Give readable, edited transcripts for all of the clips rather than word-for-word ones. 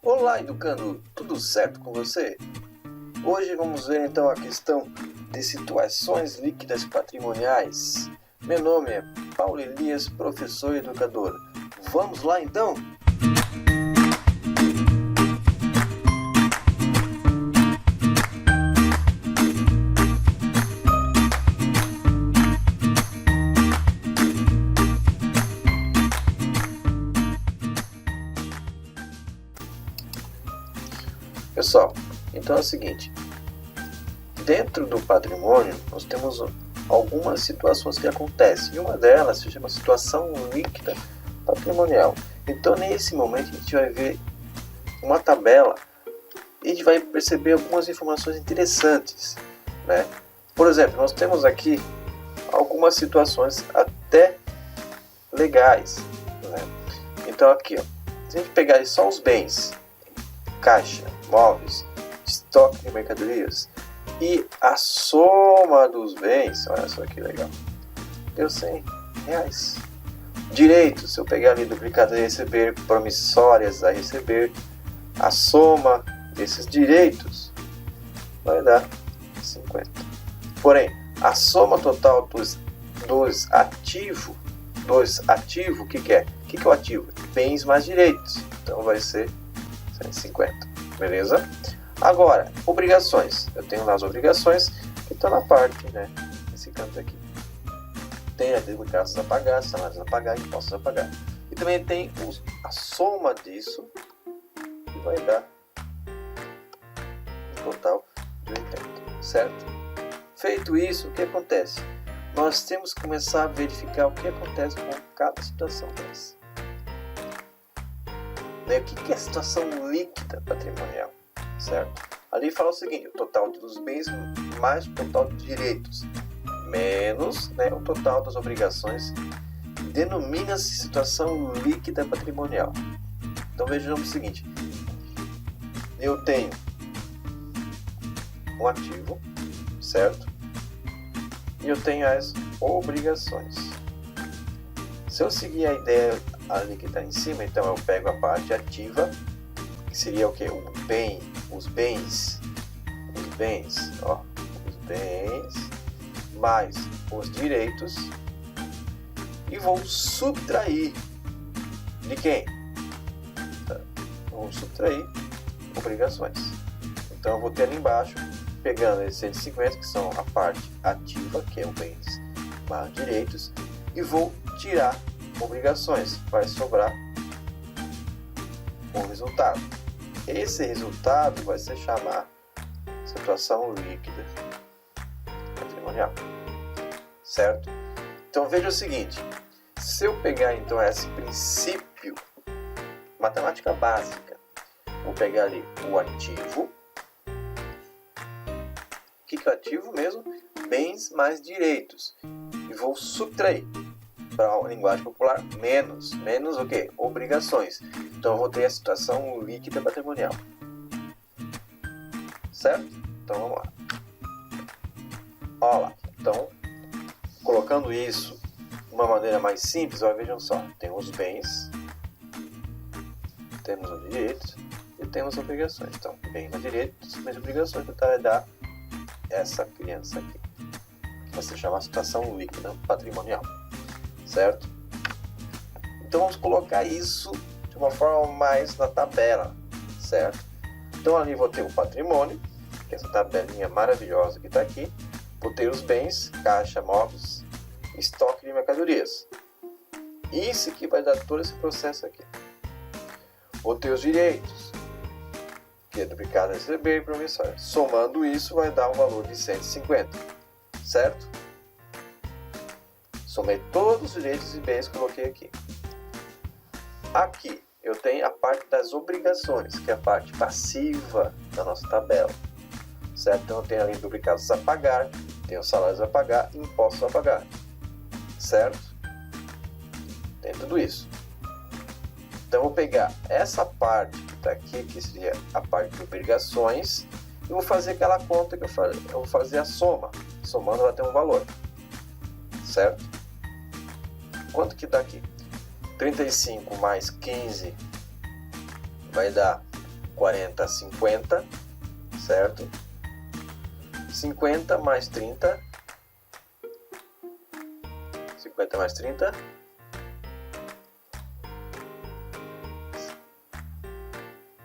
Olá, educando! Tudo certo com você? Hoje vamos ver então a questão de situações líquidas patrimoniais. Meu nome é Paulo Elias, professor e educador. Vamos lá então? Pessoal, então é o seguinte. Dentro do patrimônio, nós temos algumas situações que acontecem. E uma delas se chama situação líquida patrimonial. Então, nesse momento, a gente vai ver uma tabela e a gente vai perceber algumas informações interessantes, né? Por exemplo, nós temos aqui algumas situações até legais, né? Então, aqui, ó, se a gente pegar só os bens, caixa, móveis, estoque de mercadorias, e a soma dos bens, olha só que legal, deu R$100. Direitos, se eu pegar ali duplicado a receber, promissórias a receber, a soma desses direitos vai dar 50. Porém, a soma total dos ativos, o que é? O que é o ativo? Bens mais direitos. Então vai ser 150. Beleza? Agora, obrigações. Eu tenho lá as obrigações que estão na parte, né? Nesse canto aqui. Tem tributos a pagar, salários a pagar, impostos a pagar. E também tem a soma disso, que vai dar um total de 80. Certo? Feito isso, o que acontece? Nós temos que começar a verificar o que acontece com cada situação dessa. O que é a situação líquida patrimonial? Certo? Ali fala o seguinte: o total dos bens mais o total de direitos menos, né, o total das obrigações denomina-se situação líquida patrimonial. Então vejamos o seguinte: eu tenho um ativo, certo? E eu tenho as obrigações. Se eu seguir a ideia ali que está em cima, então eu pego a parte ativa, que seria o que? Os bens, mais os direitos, e vou subtrair de quem? Vou subtrair obrigações. Então eu vou ter ali embaixo, pegando esses 150, que são a parte ativa, que é o bens mais direitos, e vou tirar obrigações. Vai sobrar um resultado. Esse resultado vai se chamar situação líquida patrimonial. Certo? Então veja o seguinte: se eu pegar então esse princípio, matemática básica, vou pegar ali o ativo. O que é o ativo mesmo? Bens mais direitos. E vou subtrair, para a linguagem popular, menos o que? Obrigações. Então eu vou ter a situação líquida patrimonial. Certo? Então vamos lá. Olha lá. Então, colocando isso de uma maneira mais simples, ó, vejam só. Temos os bens, temos os direitos e temos as obrigações. Então, bens mais direitos, mais obrigações, que vai dar essa criança aqui, que vai se chamar situação líquida patrimonial. Certo? Então vamos colocar isso de uma forma mais na tabela, certo? Então ali vou ter o patrimônio, que é essa tabelinha maravilhosa que está aqui. Vou ter os bens, caixa, móveis, estoque de mercadorias. Isso que vai dar todo esse processo aqui. Vou ter os direitos, que é duplicado a receber e promissório. Somando isso vai dar um valor de 150, certo? Somei todos os direitos e bens que coloquei aqui. Aqui eu tenho a parte das obrigações, que é a parte passiva da nossa tabela. Certo? Então eu tenho ali duplicados a pagar, tenho salários a pagar, impostos a pagar. Certo? Tem tudo isso. Então eu vou pegar essa parte que está aqui, que seria a parte de obrigações, e vou fazer aquela conta que eu vou fazer a soma. Somando ela tem um valor. Certo? Quanto que dá aqui? 35 mais 15 vai dar 40, 50, certo? 50 mais 30, 50 mais 30,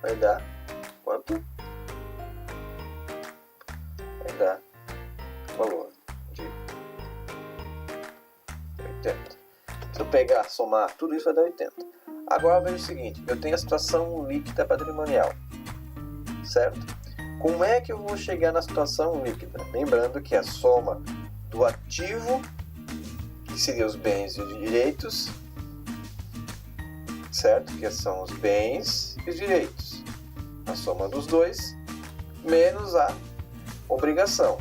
vai dar quanto? Vai dar o valor de 80. Se eu pegar, somar tudo isso, vai dar 80. Agora veja o seguinte, eu tenho a situação líquida patrimonial, certo? Como é que eu vou chegar na situação líquida? Lembrando que a soma do ativo, que seria os bens e os direitos, certo? Que são os bens e os direitos. A soma dos dois, menos a obrigação.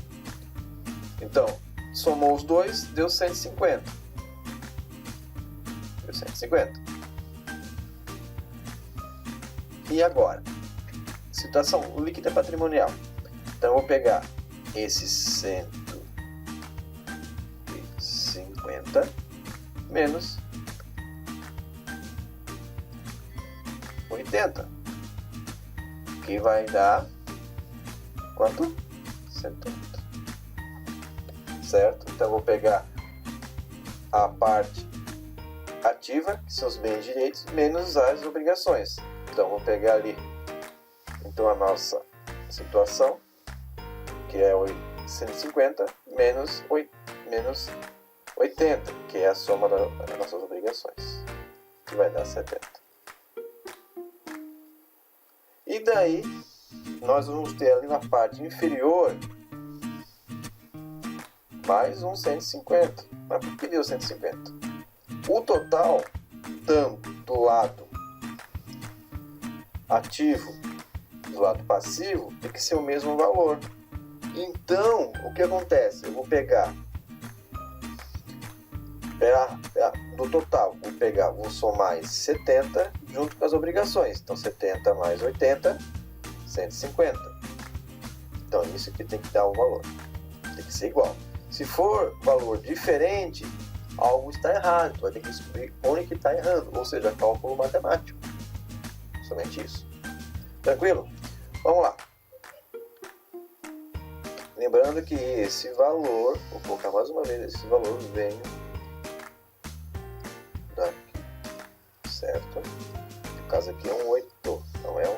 Então, somou os dois, deu 150. Deu 150. E agora? Situação líquida patrimonial. Então, eu vou pegar esses 150 menos 80, que vai dar quanto? 180. Certo? Então, eu vou pegar a parte ativa, que são os bens e direitos, menos as obrigações. Então, vou pegar ali então a nossa situação, que é 150 menos 80, que é a soma das nossas obrigações, que vai dar 70. E daí nós vamos ter ali na parte inferior mais um 150. Mas por que deu 150? O total, tanto do lado ativo do lado passivo, tem que ser o mesmo valor. Então, o que acontece? Eu vou pegar do total, vou somar esse 70 junto com as obrigações. Então, 70 mais 80, 150. Então, isso aqui tem que dar um valor. Tem que ser igual. Se for valor diferente, algo está errado. Tu vai ter que descobrir onde que está errando. Ou seja, cálculo matemático. Somente isso. Tranquilo? Vamos lá. Lembrando que esse valor, vou colocar mais uma vez, esse valor vem daqui, certo? No caso aqui é um 8, não é um...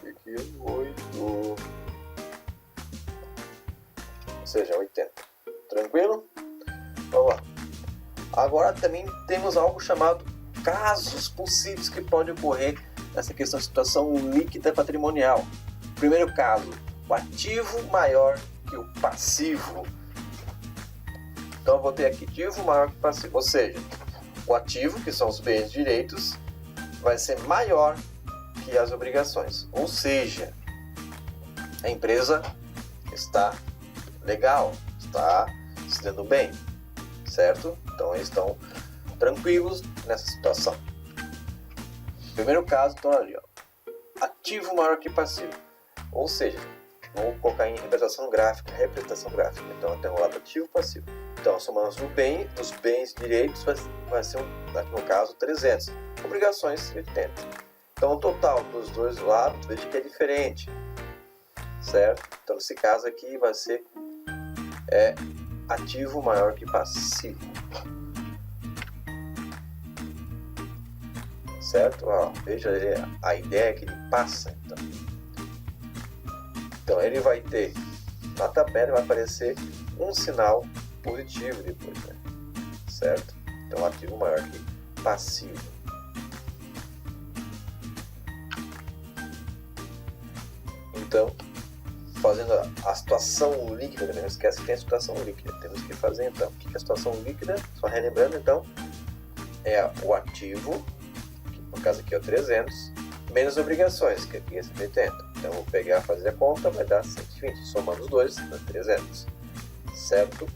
Aqui é um 8, ou seja, 80. Tranquilo? Vamos lá. Agora também temos algo chamado casos possíveis que podem ocorrer nessa questão de situação líquida patrimonial. Primeiro caso, o ativo maior que o passivo. Então eu vou ter aqui ativo maior que o passivo, ou seja, o ativo, que são os bens e direitos, vai ser maior que as obrigações. Ou seja, a empresa está legal, está se dando bem, certo? Então eles estão tranquilos nessa situação. Primeiro caso, então ali, ó, ativo maior que passivo, ou seja, vamos colocar em representação gráfica. Então eu tenho o lado ativo e passivo. Então somando os bens e direitos vai ser aqui no caso 300, obrigações 80. Então o total dos dois lados, veja que é diferente, certo? Então nesse caso aqui vai ser ativo maior que passivo. Certo? Veja a ideia que ele passa. Então ele vai ter, na tabela vai aparecer um sinal positivo depois, né? Certo? Então ativo maior que passivo. Então, fazendo a situação líquida, não esquece que tem a situação líquida. Temos que fazer então. O que é a situação líquida? Só relembrando então, é o ativo, no caso aqui é o 300, menos obrigações, que aqui é 180. Então, eu vou pegar, fazer a conta, vai dar 120. Somando os dois, dá 300. Certo?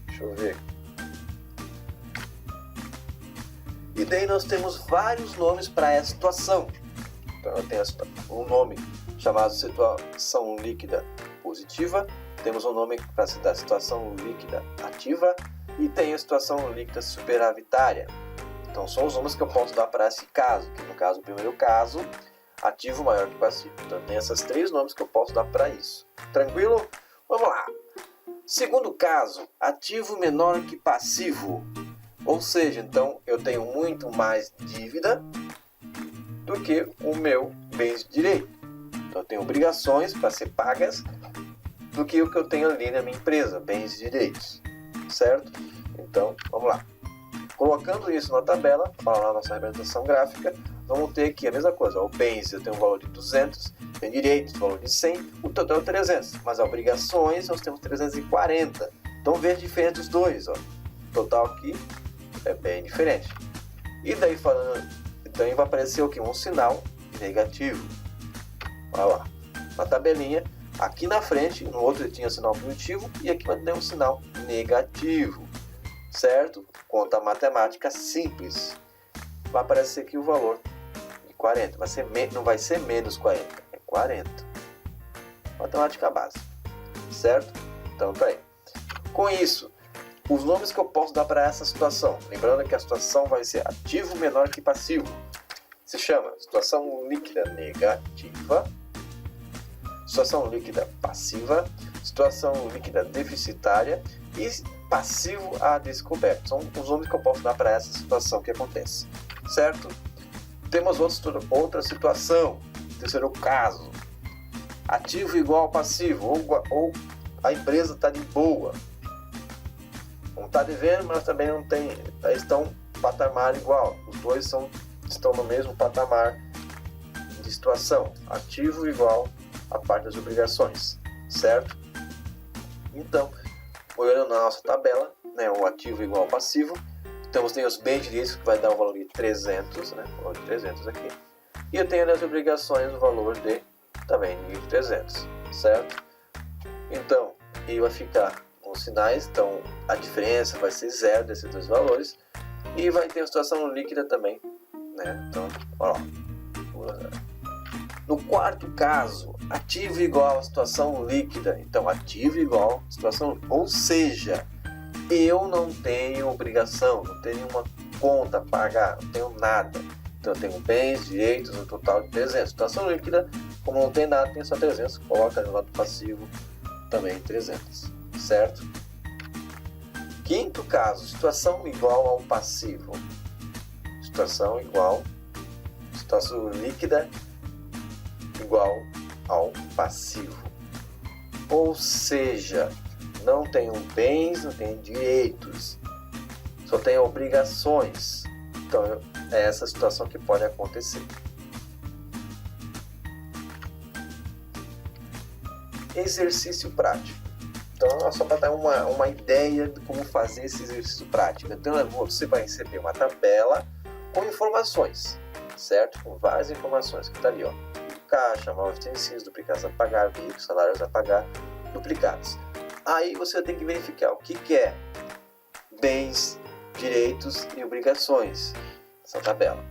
Deixa eu ver. E daí nós temos vários nomes para essa situação. Então, eu tenho um nome chamado situação líquida positiva. Temos um nome para da situação líquida ativa. E tem a situação líquida superavitária. Então são os números que eu posso dar para esse caso, que no caso, o primeiro caso, ativo maior que passivo. Então tem esses 3 nomes que eu posso dar para isso. Tranquilo? Vamos lá. Segundo caso, ativo menor que passivo. Ou seja, então eu tenho muito mais dívida do que o meu bens de direito. Então eu tenho obrigações para ser pagas do que o que eu tenho ali na minha empresa, bens e direitos. Certo? Então, vamos lá. Colocando isso na tabela, para a nossa representação gráfica, vamos ter aqui a mesma coisa. O bens eu tenho um valor de 200, tem direitos, valor de 100, o total é 300. Mas as obrigações nós temos 340. Então veja a diferença dos dois. Ó. O total aqui é bem diferente. E daí falando, então vai aparecer aqui um sinal negativo. Olha lá, na tabelinha, aqui na frente, no outro tinha sinal positivo e aqui vai ter um sinal negativo. Certo? Conta matemática simples. Vai aparecer aqui o valor de 40. Não vai ser menos 40, é 40. Matemática básica. Certo? Então tá aí. Com isso, os nomes que eu posso dar para essa situação. Lembrando que a situação vai ser ativo menor que passivo. Se chama situação líquida negativa, situação líquida passiva, situação líquida deficitária e passivo a descoberto. São os nomes que eu posso dar para essa situação que acontece. Certo? Temos outra situação. Terceiro caso. Ativo igual passivo. Ou a empresa está de boa. Não está devendo, mas também não tem. Estão patamar igual. Os dois estão no mesmo patamar de situação. Ativo igual a parte das obrigações. Certo? Então, olhando na nossa tabela, né, o ativo igual ao passivo, então tem os bens direitos que vai dar um valor de 300, né, o valor de 300 aqui, e eu tenho as obrigações o valor de também de 1.300, certo? Então, e vai ficar os sinais, então a diferença vai ser zero desses dois valores, e vai ter a situação líquida também, né, então, ó, no quarto caso, ativo igual a situação líquida. Então, ativo igual a situação líquida. Ou seja, eu não tenho obrigação, não tenho nenhuma conta a pagar, não tenho nada. Então, eu tenho bens, direitos, no total de 300. Situação líquida, como não tem nada, tem só 300. Coloca no lado passivo também 300. Certo? Quinto caso, situação igual ao passivo. Situação líquida igual ao passivo. Ou seja, não tenho bens, não tenho direitos, só tenho obrigações. Então é essa situação que pode acontecer. Exercício prático. Então só para dar uma ideia de como fazer esse exercício prático. Então você vai receber uma tabela com informações, certo? Com várias informações que está ali, ó. Caixa, móveis utensílios, duplicados a pagar, veículos, salários a pagar, duplicados. Aí você tem que verificar o que é bens, direitos e obrigações nessa tabela.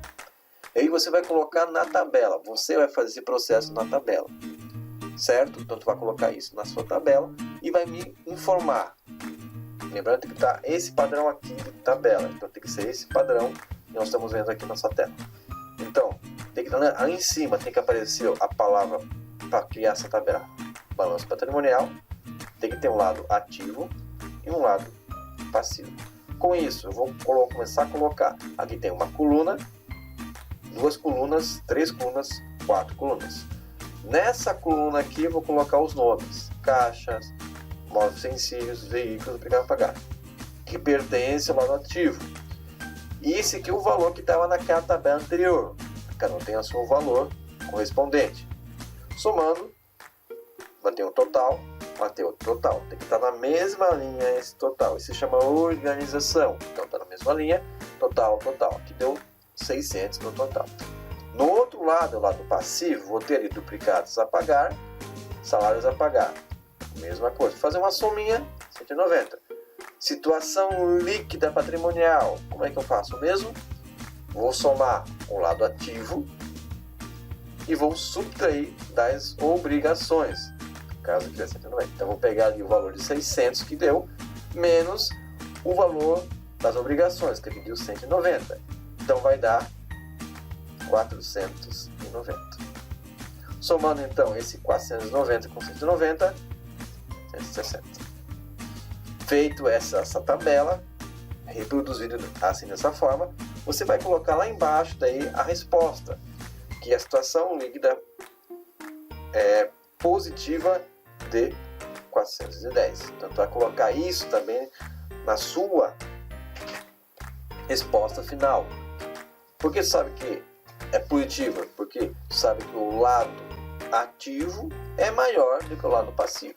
Aí você vai colocar na tabela, você vai fazer esse processo na tabela, certo? Então tu vai colocar isso na sua tabela e vai me informar. Lembrando que está esse padrão aqui de tabela, então tem que ser esse padrão que nós estamos vendo aqui na nossa tela. Então, tem que, ali em cima tem que aparecer a palavra para criar essa tabela. Balanço patrimonial, tem que ter um lado ativo e um lado passivo. Com isso, eu vou começar a colocar. Aqui tem uma coluna, 2 colunas, 3 colunas, 4 colunas. Nessa coluna aqui eu vou colocar os nomes: caixas, móveis utensílios, veículos, duplicados a pagar, que pertence ao lado ativo. E esse aqui é o valor que estava naquela tabela anterior. Cada um tem o seu valor correspondente. Somando, vai ter um total, vai ter outro total. Tem que estar na mesma linha esse total. Isso se chama organização. Então está na mesma linha, total. Aqui deu 600 no total. No outro lado, o lado passivo, vou ter ali duplicados a pagar, salários a pagar. Mesma coisa. Vou fazer uma sominha, 190. Situação líquida patrimonial. Como é que eu faço o mesmo? Vou somar o lado ativo e vou subtrair das obrigações. No caso aqui é 190. Então vou pegar ali o valor de 600 que deu, menos o valor das obrigações, que aqui deu 190. Então vai dar 490. Somando então esse 490 com 190, 160. Feito essa tabela, reproduzido assim dessa forma, você vai colocar lá embaixo daí a resposta, que é a situação líquida positiva de 410. Então, tu vai colocar isso também na sua resposta final. Por que tu sabe que é positiva? Porque tu sabe que o lado ativo é maior do que o lado passivo.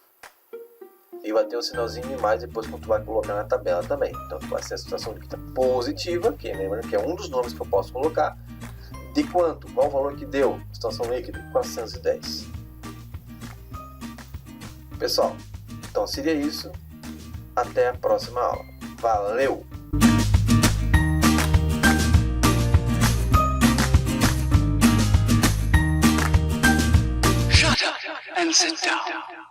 E vai ter um sinalzinho de mais depois quando tu vai colocar na tabela também. Então, tu vai ser a situação líquida positiva, que lembrando que é um dos nomes que eu posso colocar. De quanto? Qual o valor que deu? Situação líquida? 410. Pessoal, então seria isso. Até a próxima aula. Valeu! Shut up and sit down.